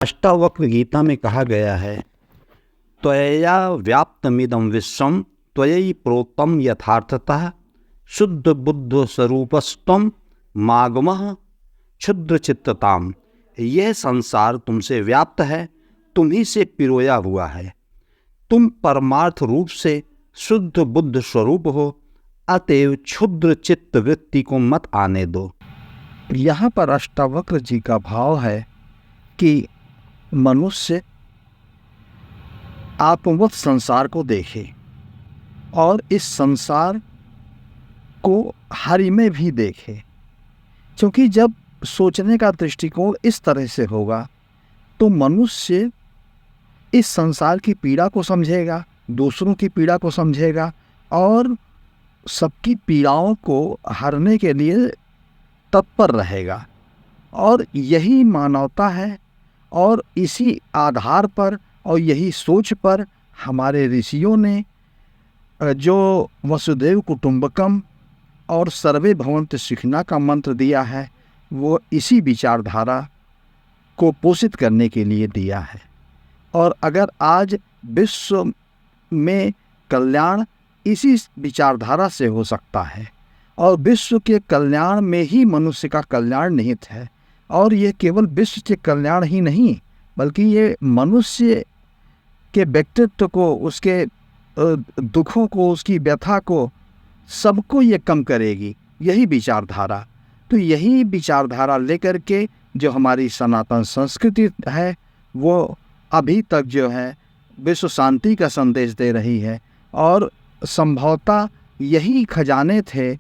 अष्टावक्र गीता में कहा गया है, त्वया व्याप्तमिदं विश्वं त्वयि प्रोक्तं यथार्थतः शुद्ध बुद्ध स्वरूपस्त्वं मागमः क्षुद्र चित्तताम। यह संसार तुमसे व्याप्त है, तुम ही से पिरोया हुआ है। तुम परमार्थ रूप से शुद्ध बुद्ध स्वरूप हो, अतएव क्षुद्र चित्त वृत्ति को मत आने दो। यहाँ पर अष्टावक्र जी का भाव है कि मनुष्य आत्मवत संसार को देखे और इस संसार को हरि में भी देखे, क्योंकि जब सोचने का दृष्टिकोण इस तरह से होगा तो मनुष्य इस संसार की पीड़ा को समझेगा, दूसरों की पीड़ा को समझेगा और सबकी पीड़ाओं को हरने के लिए तत्पर रहेगा। और यही मानवता है और इसी आधार पर और यही सोच पर हमारे ऋषियों ने जो वसुदेव कुटुंबकम और सर्वे भवन्तु सुखिनः का मंत्र दिया है, वो इसी विचारधारा को पोषित करने के लिए दिया है। और अगर आज विश्व में कल्याण इसी विचारधारा से हो सकता है और विश्व के कल्याण में ही मनुष्य का कल्याण निहित है, और ये केवल विश्व के कल्याण ही नहीं बल्कि ये मनुष्य के व्यक्तित्व को, उसके दुखों को, उसकी व्यथा को, सबको ये कम करेगी, यही विचारधारा। तो यही विचारधारा लेकर के जो हमारी सनातन संस्कृति है वो अभी तक जो है विश्व शांति का संदेश दे रही है। और संभवतः यही खजाने थे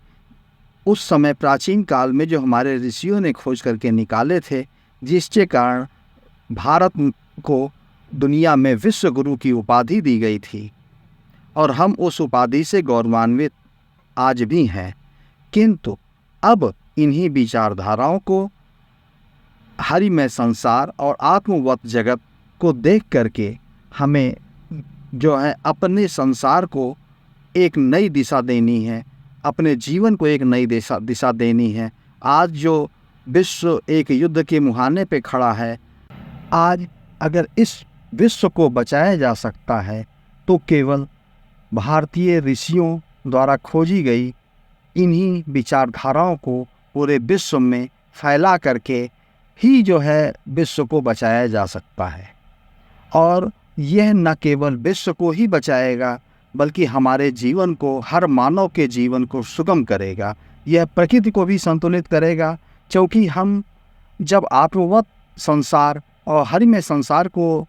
उस समय प्राचीन काल में जो हमारे ऋषियों ने खोज करके निकाले थे, जिसके कारण भारत को दुनिया में विश्व गुरु की उपाधि दी गई थी और हम उस उपाधि से गौरवान्वित आज भी हैं। किंतु अब इन्हीं विचारधाराओं को हरिमय संसार और आत्मवत जगत को देख करके हमें जो है अपने संसार को एक नई दिशा देनी है, अपने जीवन को एक नई दिशा देनी है। आज जो विश्व एक युद्ध के मुहाने पे खड़ा है, आज अगर इस विश्व को बचाया जा सकता है तो केवल भारतीय ऋषियों द्वारा खोजी गई इन्हीं विचारधाराओं को पूरे विश्व में फैला करके ही जो है विश्व को बचाया जा सकता है। और यह न केवल विश्व को ही बचाएगा बल्कि हमारे जीवन को, हर मानव के जीवन को सुगम करेगा। यह प्रकृति को भी संतुलित करेगा, क्योंकि हम जब आत्मवत संसार और हरिमय संसार को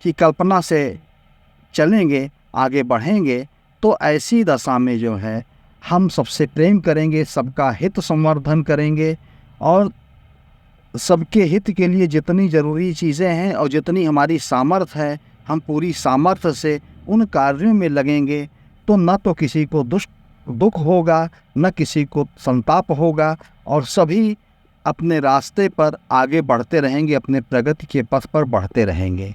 की कल्पना से चलेंगे, आगे बढ़ेंगे, तो ऐसी दशा में जो है हम सबसे प्रेम करेंगे, सबका हित संवर्धन करेंगे और सबके हित के लिए जितनी ज़रूरी चीज़ें हैं और जितनी हमारी सामर्थ्य है, हम पूरी सामर्थ्य से उन कार्यों में लगेंगे। तो न तो किसी को दुख होगा, न किसी को संताप होगा और सभी अपने रास्ते पर आगे बढ़ते रहेंगे, अपने प्रगति के पथ पर बढ़ते रहेंगे।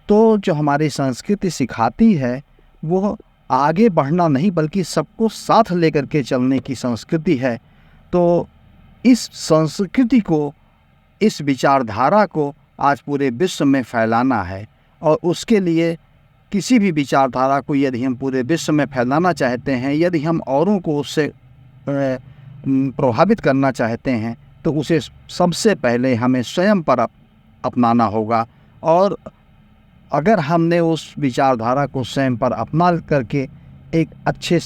तो जो हमारी संस्कृति सिखाती है वो आगे बढ़ना नहीं बल्कि सबको साथ लेकर के चलने की संस्कृति है। तो इस संस्कृति को, इस विचारधारा को आज पूरे विश्व में फैलाना है और उसके लिए किसी भी विचारधारा को यदि हम पूरे विश्व में फैलाना चाहते हैं, यदि हम औरों को उससे प्रभावित करना चाहते हैं, तो उसे सबसे पहले हमें स्वयं पर अपनाना होगा। और अगर हमने उस विचारधारा को स्वयं पर अपना करके एक अच्छे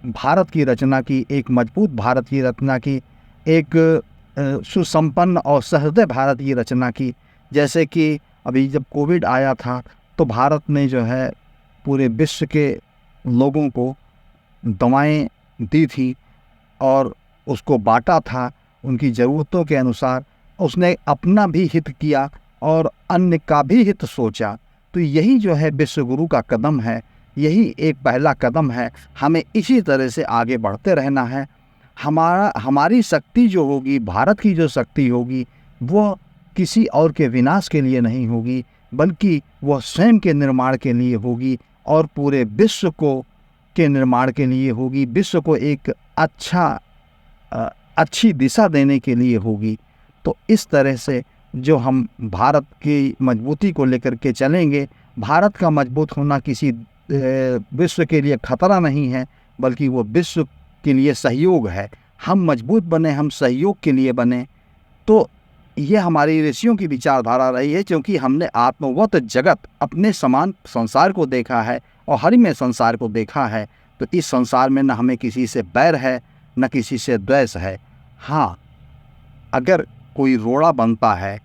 भारत की रचना की, एक मजबूत भारत की रचना की, एक सुसंपन्न और सहृदय भारत की रचना की, जैसे कि अभी जब कोविड आया था तो भारत ने जो है पूरे विश्व के लोगों को दवाएं दी थी और उसको बांटा था उनकी ज़रूरतों के अनुसार। उसने अपना भी हित किया और अन्य का भी हित सोचा। तो यही जो है विश्व गुरु का कदम है, यही एक पहला कदम है। हमें इसी तरह से आगे बढ़ते रहना है। हमारी शक्ति जो होगी, भारत की जो शक्ति होगी, वो किसी और के विनाश के लिए नहीं होगी बल्कि वह स्वयं के निर्माण के लिए होगी और पूरे विश्व को के निर्माण के लिए होगी, विश्व को एक अच्छी दिशा देने के लिए होगी। तो इस तरह से जो हम भारत की मजबूती को लेकर के चलेंगे, भारत का मजबूत होना किसी विश्व के लिए खतरा नहीं है, बल्कि वो विश्व के लिए सहयोग है। हम मजबूत बने, हम सहयोग के लिए बने। तो ये हमारी ऋषियों की विचारधारा रही है, क्योंकि हमने आत्मवत जगत अपने समान संसार को देखा है और हरिमय संसार को देखा है। तो इस संसार में न हमें किसी से बैर है, न किसी से द्वेष है। हाँ, अगर कोई रोड़ा बनता है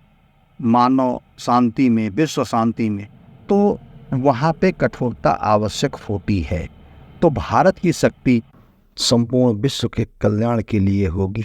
मानव शांति में, विश्व शांति में, तो वहाँ पे कठोरता आवश्यक होती है। तो भारत की शक्ति संपूर्ण विश्व के कल्याण के लिए होगी।